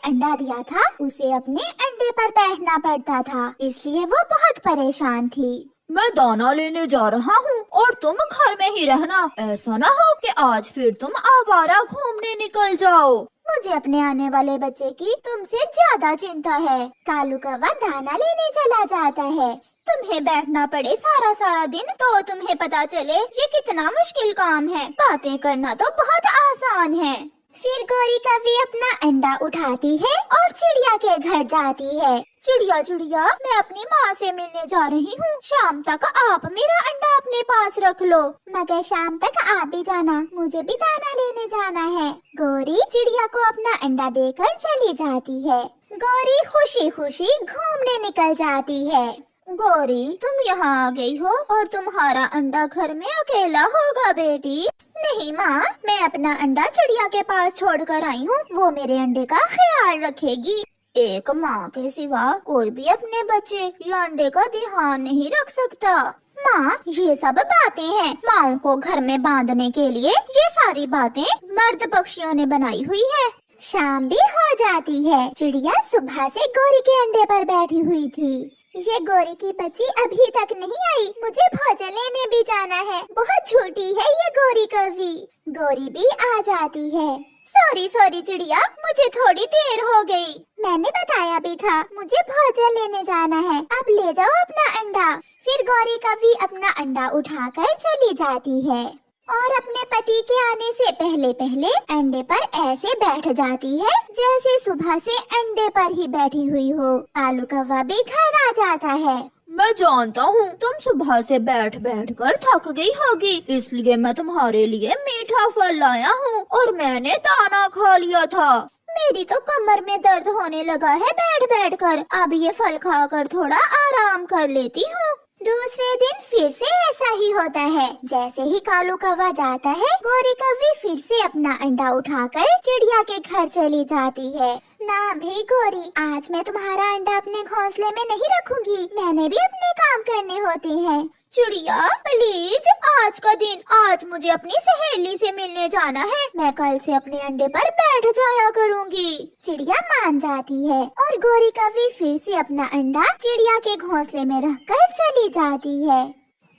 अंडा दिया था उसे अपने अंडे पर बैठना पड़ता था, इसलिए वो बहुत परेशान थी। मैं दाना लेने जा रहा हूँ और तुम घर में ही रहना। ऐसा ना हो कि आज फिर तुम आवारा घूमने निकल जाओ। मुझे अपने आने वाले बच्चे की तुमसे ज्यादा चिंता है। कालू कौवा दाना लेने चला जाता है। तुम्हें बैठना पड़े सारा सारा दिन तो तुम्हें पता चले ये कितना मुश्किल काम है। बातें करना तो बहुत आसान है। फिर गौरी कौवी अपना अंडा उठाती है और चिड़िया के घर जाती है। चिड़िया चिड़िया, मैं अपनी माँ से मिलने जा रही हूँ। शाम तक आप मेरा अंडा अपने पास रख लो। मगर शाम तक आप भी जाना, मुझे भी दाना लेने जाना है। गौरी चिड़िया को अपना अंडा देकर चली जाती है। गौरी खुशी खुशी घूमने निकल जाती है। गौरी, तुम यहाँ आ गई हो और तुम्हारा अंडा घर में अकेला होगा बेटी। नहीं माँ, मैं अपना अंडा चिड़िया के पास छोड़कर आई हूँ। वो मेरे अंडे का ख्याल रखेगी। एक माँ के सिवा कोई भी अपने बच्चे या अंडे का ध्यान नहीं रख सकता। माँ, ये सब बातें हैं माँओं को घर में बांधने के लिए। ये सारी बातें मर्द पक्षियों ने बनाई हुई है। शाम भी हो जाती है। चिड़िया सुबह से गौरी के अंडे पर बैठी हुई थी। ये गौरी की बच्ची अभी तक नहीं आई। मुझे भोजन लेने भी जाना है। बहुत छोटी है ये गौरी कौवी। गौरी भी आ जाती है। सॉरी सॉरी चिड़िया, मुझे थोड़ी देर हो गई। मैंने बताया भी था मुझे भोजन लेने जाना है। अब ले जाओ अपना अंडा। फिर गौरी कौवी अपना अंडा उठाकर चली जाती है और अपने पति के आने से पहले पहले अंडे पर ऐसे बैठ जाती है जैसे सुबह से अंडे पर ही बैठी हुई हो। कालू कौवा भी घर आ जाता है। मैं जानता हूँ तुम सुबह से बैठ बैठ कर थक गई होगी, इसलिए मैं तुम्हारे लिए मीठा फल लाया हूँ और मैंने दाना खा लिया था। मेरी तो कमर में दर्द होने लगा है बैठ बैठ कर। अब ये फल खाकर थोड़ा आराम कर लेती हूँ। दूसरे दिन फिर से ऐसा ही होता है। जैसे ही कालू कौवा जाता है, गौरी कौवी फिर से अपना अंडा उठाकर चिड़िया के घर चली जाती है। ना भी गौरी, आज मैं तुम्हारा अंडा अपने घोंसले में नहीं रखूंगी। मैंने भी अपने काम करने होते हैं। चिड़िया प्लीज, आज का दिन, आज मुझे अपनी सहेली से मिलने जाना है। मैं कल से अपने अंडे पर बैठ जाया करूंगी। चिड़िया मान जाती है और गौरी कौवी फिर से अपना अंडा चिड़िया के घोंसले में रखकर चली जाती है।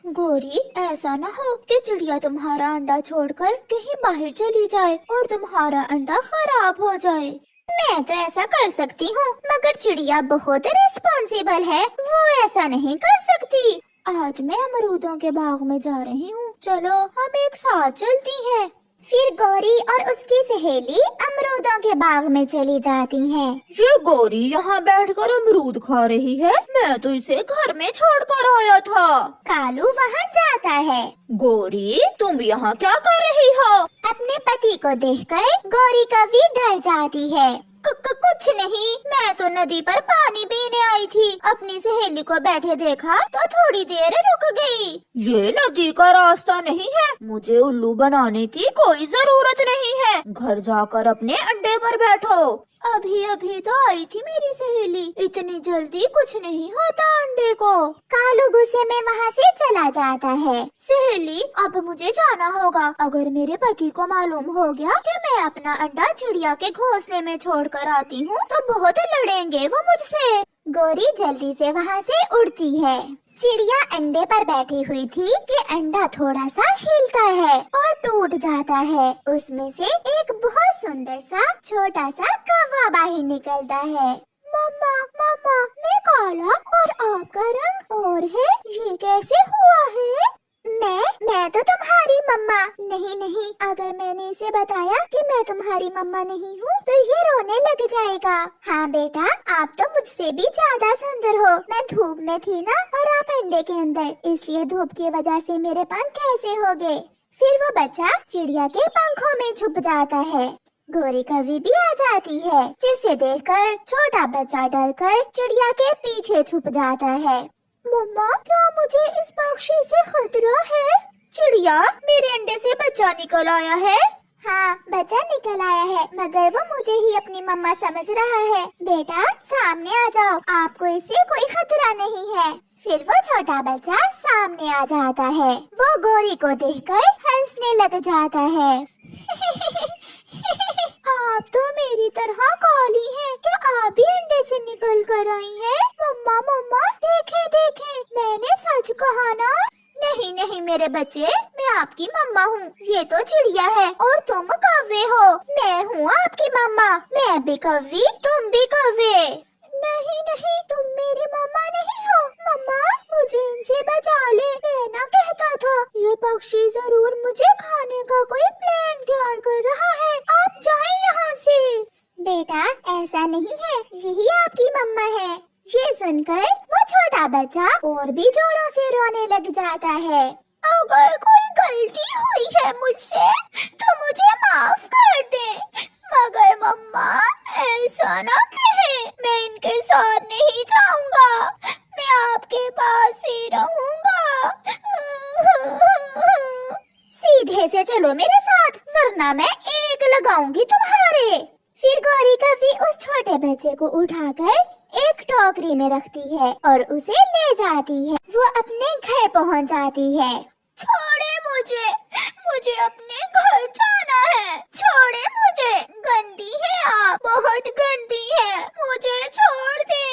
गौरी, ऐसा न हो कि चिड़िया तुम्हारा अंडा छोड़कर कहीं बाहर चली जाए और तुम्हारा अंडा खराब हो जाए। मैं तो ऐसा कर सकती हूँ, मगर चिड़िया बहुत रिस्पॉन्सिबल है, वो ऐसा नहीं कर सकती। आज मैं अमरूदों के बाग में जा रही हूँ, चलो हम एक साथ चलती हैं। फिर गौरी और उसकी सहेली अमरूदों के बाग में चली जाती हैं। ये गौरी यहाँ बैठकर अमरूद खा रही है, मैं तो इसे घर में छोड़कर आया था। कालू वहाँ जाता है। गौरी, तुम यहाँ क्या कर रही हो? अपने पति को देखकर गौरी कौवी डर जाती है। कुछ नहीं, मैं तो नदी पर पानी पीने आई थी। अपनी सहेली को बैठे देखा तो थोड़ी देर रुक गई। ये नदी का रास्ता नहीं है, मुझे उल्लू बनाने की कोई जरूरत नहीं है। घर जाकर अपने अंडे पर बैठो। अभी अभी तो आई थी मेरी सहेली, इतनी जल्दी कुछ नहीं होता अंडे को। कालू गुस्से में वहाँ से चला जाता है। सहेली, अब मुझे जाना होगा। अगर मेरे पति को मालूम हो गया कि मैं अपना अंडा चिड़िया के घोंसले में छोड़कर आती हूँ तो बहुत लड़ेंगे वो मुझसे। गौरी जल्दी से वहाँ से उड़ती है। चिड़िया अंडे पर बैठी हुई थी कि अंडा थोड़ा सा हिलता है और टूट जाता है। उसमें से एक बहुत सुंदर सा छोटा सा कौवा बाहर निकलता है। मम्मा मम्मा, मैं काला और आपका रंग और है, ये कैसे हुआ है? मैं तो तुम्हारी मम्मा। नहीं नहीं, अगर मैंने इसे बताया कि मैं तुम्हारी मम्मा नहीं हूँ तो ये रोने लग जाएगा। हाँ बेटा, आप तो मुझसे भी ज्यादा सुंदर हो। मैं धूप में थी ना और आप अंडे के अंदर, इसलिए धूप की वजह से मेरे पंख कैसे हो गए। फिर वो बच्चा चिड़िया के पंखों में छुप जाता है। गौरी कौवी भी आ जाती है, जिसे देखकर छोटा बच्चा डरकर चिड़िया के पीछे छुप जाता है। मम्मा, क्या मुझे इस पक्षी से खतरा है? चिड़िया, मेरे अंडे से बच्चा निकल आया है। हाँ, बच्चा निकल आया है, मगर वो मुझे ही अपनी मम्मा समझ रहा है। बेटा सामने आ जाओ, आपको इससे कोई खतरा नहीं है। फिर वो छोटा बच्चा सामने आ जाता है। वो गौरी को देखकर हंसने लग जाता है। आप तो मेरी तरह काली हैं, मेरे बच्चे, मैं आपकी मम्मा हूँ। ये तो चिड़िया है और तुम कौवे हो। मैं हूँ आपकी मम्मा। मैं भी कौवी, तुम भी कौवे। नहीं नहीं, तुम मेरी मम्मा नहीं हो। मम्मा, मुझे इनसे बचा ले। मैं ना कहता था, ये पक्षी जरूर मुझे खाने का कोई प्लान तैयार कर रहा है। आप जाएं यहाँ से। बेटा, ऐसा नहीं है, यही आपकी मम्मा है। ये सुनकर वो छोटा बच्चा और भी जोरों से रोने लग जाता है। अगर कोई गलती हुई है मुझसे तो मुझे माफ कर दे, मगर मम्मा ऐसा ना कहे। मैं इनके साथ नहीं जाऊंगा, मैं आपके पास ही रहूंगा। सीधे से चलो मेरे साथ, वरना मैं एक लगाऊंगी तुम्हारे। फिर गौरी कभी उस छोटे बच्चे को उठाकर एक टोकरी में रखती है और उसे ले जाती है। वो अपने घर पहुंच जाती है। छोड़े मुझे, मुझे अपने घर जाना है। छोड़े मुझे, गंदी है आप, बहुत गंदी है, मुझे छोड़ दे।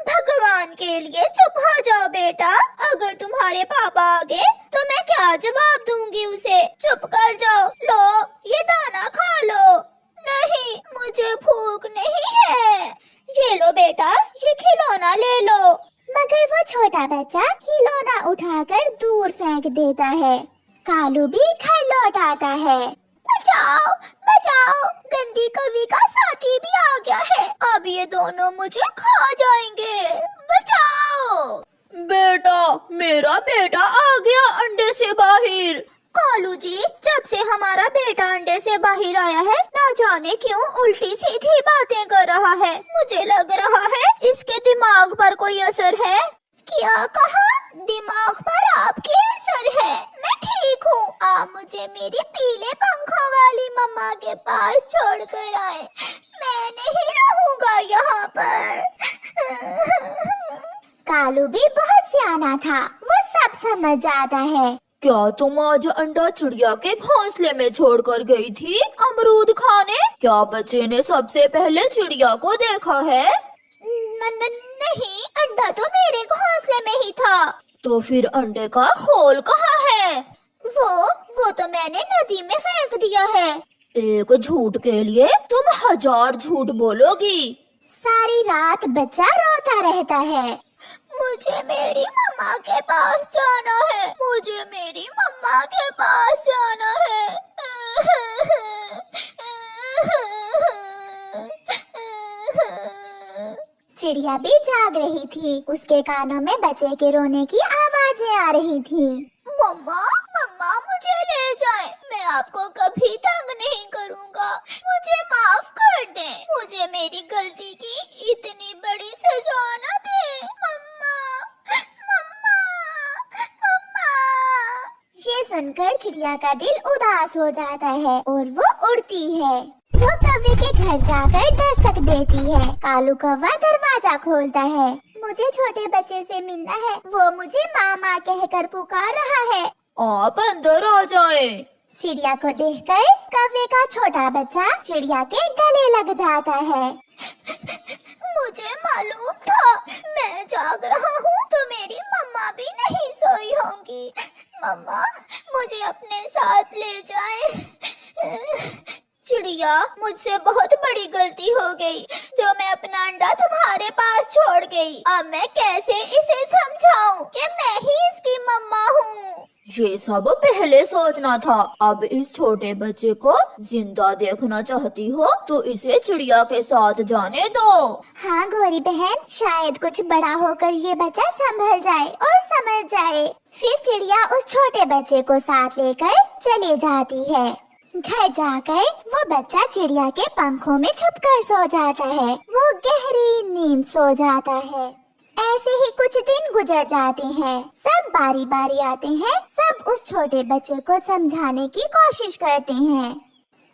भगवान के लिए चुप हो जाओ बेटा। अगर तुम्हारे पापा आ गए तो मैं क्या जवाब दूंगी उसे। चुप कर जाओ। लो, ये दाना खा लो। नहीं, मुझे भूख नहीं है। ये लो बेटा, ये खिलौना ले लो। मगर वो छोटा बच्चा खिलौना उठाकर दूर फेंक देता है। कालू भी घर लौट आता है। बचाओ बचाओ, गंदी कवि का साथी भी आ गया है। अब ये दोनों मुझे खा जाएंगे। बचाओ। बेटा, मेरा बेटा आ गया अंडे से बाहर। कालू जी, जब से हमारा बेटा अंडे से बाहर आया है, ना जाने क्यों उल्टी सीधी बातें कर रहा है। मुझे लग रहा है इसके दिमाग पर कोई असर है। क्या कहा? दिमाग पर आपके असर है? मैं ठीक हूँ। आप मुझे मेरी पीले पंखों वाली मम्मा के पास छोड़कर आए। मैं नहीं रहूँगा यहाँ पर। कालू भी बहुत सियाना था, वो सब समझ जाता है। क्या तुम आज अंडा चिड़िया के घोंसले में छोड़कर गई थी अमरूद खाने? क्या बच्चे ने सबसे पहले चिड़िया को देखा है? नहीं, अंडा तो मेरे घोंसले में ही था। तो फिर अंडे का खोल कहाँ है? वो तो मैंने नदी में फेंक दिया है। एक झूठ के लिए तुम 1000 झूठ बोलोगी। सारी रात बच्चा रोता रहता है। मुझे मेरी मम्मा के पास जाना है। मुझे मेरी मम्मा के पास जाना है। चिड़िया भी जाग रही थी। उसके कानों में बच्चे के रोने की आवाजें आ रही थी। मम्मा, मम्मा मुझे ले जाए। मैं आपको कभी तंग नहीं करूँगा। मुझे माफ कर दें। मुझे मेरी गलती की इतनी बड़ी सजा न दें। मम्मा, मम्मा, मम्मा। ये सुनकर चिड़िया का दिल उदास हो जाता है और वो उड़ती है। वो कौवे के घर जाकर दस्तक देती है। कालू कौवा दरवाजा खोलता है। मुझे छोटे बच्चे से मिलना है। वो मुझे मामा कहकर पुकार रहा है। आप अंदर आ जाएं। चिड़िया को देखकर कौवे का छोटा बच्चा चिड़िया के गले लग जाता है। मुझे मालूम था, मैं जाग रहा हूँ तो मेरी मम्मा भी नहीं सोई होंगी। मम्मा, मुझे अपने साथ ले जाएं। चिड़िया, मुझसे बहुत बड़ी गलती हो गई जो मैं अपना अंडा तुम्हारे पास छोड़ गई। अब मैं कैसे इसे समझाऊं कि मैं ही इसकी मम्मा हूँ। ये सब पहले सोचना था। अब इस छोटे बच्चे को जिंदा देखना चाहती हो तो इसे चिड़िया के साथ जाने दो। हाँ गौरी बहन, शायद कुछ बड़ा होकर ये बच्चा संभल जाए और समझ जाए। फिर चिड़िया उस छोटे बच्चे को साथ लेकर चली जाती है। घर जाकर वो बच्चा चिड़िया के पंखों में छुपकर सो जाता है। वो गहरी नींद सो जाता है। ऐसे ही कुछ दिन गुजर जाते हैं। सब बारी बारी आते हैं। सब उस छोटे बच्चे को समझाने की कोशिश करते हैं।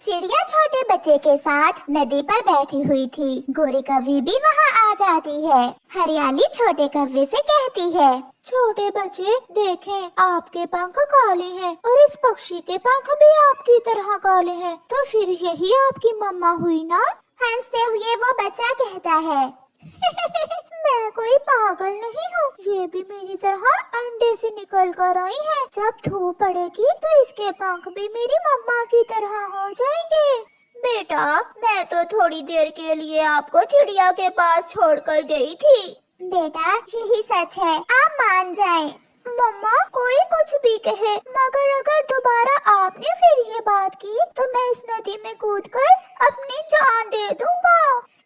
चिड़िया छोटे बच्चे के साथ नदी पर बैठी हुई थी। गोरी कौवी भी वहाँ आ जाती है। हरियाली छोटे कौवे से कहती है, छोटे बच्चे देखें, आपके पंख काले हैं और इस पक्षी के पंख भी आपकी तरह काले हैं। तो फिर यही आपकी मम्मा हुई ना? हंसते हुए वो बच्चा कहता है, मैं कोई पागल नहीं हूँ, ये भी मेरी तरह अंडे से निकल कर आई है। जब धूप पड़ेगी तो इसके पंख भी मेरी मम्मा की तरह हो जाएंगे। बेटा, मैं तो थोड़ी देर के लिए आपको चिड़िया के पास छोड़कर गई थी। बेटा, यही सच है, आप मान जाएं। मम्मा, कोई कुछ भी कहे, मगर अगर दोबारा आपने फिर ये बात की तो मैं इस नदी में कूदकर अपनी जान दे दूंगा।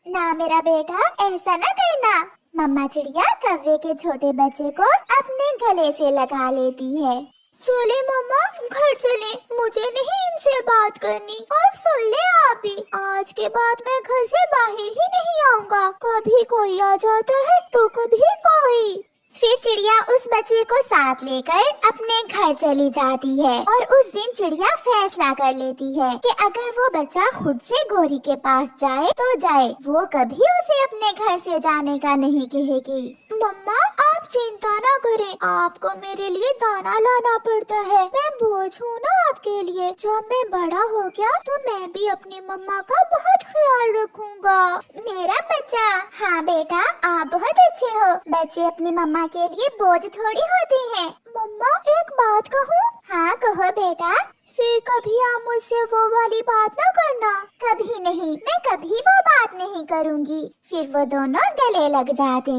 ना मेरा बेटा, ऐसा न करना। मम्मा चिड़िया कौवे के छोटे बच्चे को अपने गले से लगा लेती है। चले मम्मा, घर चले, मुझे नहीं इनसे बात करनी। और सुन ले आप भी, आज के बाद मैं घर से बाहर ही नहीं आऊंगा। कभी कोई आ जाता है तो कभी कोई। फिर चिड़िया उस बच्चे को साथ लेकर अपने घर चली जाती है और उस दिन चिड़िया फैसला कर लेती है कि अगर वो बच्चा खुद से गोरी के पास जाए तो जाए, वो कभी उसे अपने घर से जाने का नहीं कहेगी। मम्मा, आप चिंता ना करें, आपको मेरे लिए दाना लाना पड़ता है, मैं बोझ हूँ ना आपके लिए। जब मैं बड़ा हो गया तो मैं भी अपनी मम्मा का बहुत ख्याल रखूंगा। मेरा बच्चा। हाँ बेटा, आप बहुत अच्छे हो। बच्चे अपनी मम्मा के लिए बोझ थोड़ी होते हैं। मम्मा, एक बात कहूँ? हाँ कहो बेटा। फिर कभी आप मुझसे वो वाली बात ना करना। कभी नहीं, मैं कभी वो बात नहीं करूँगी। फिर वो दोनों गले लग जाते।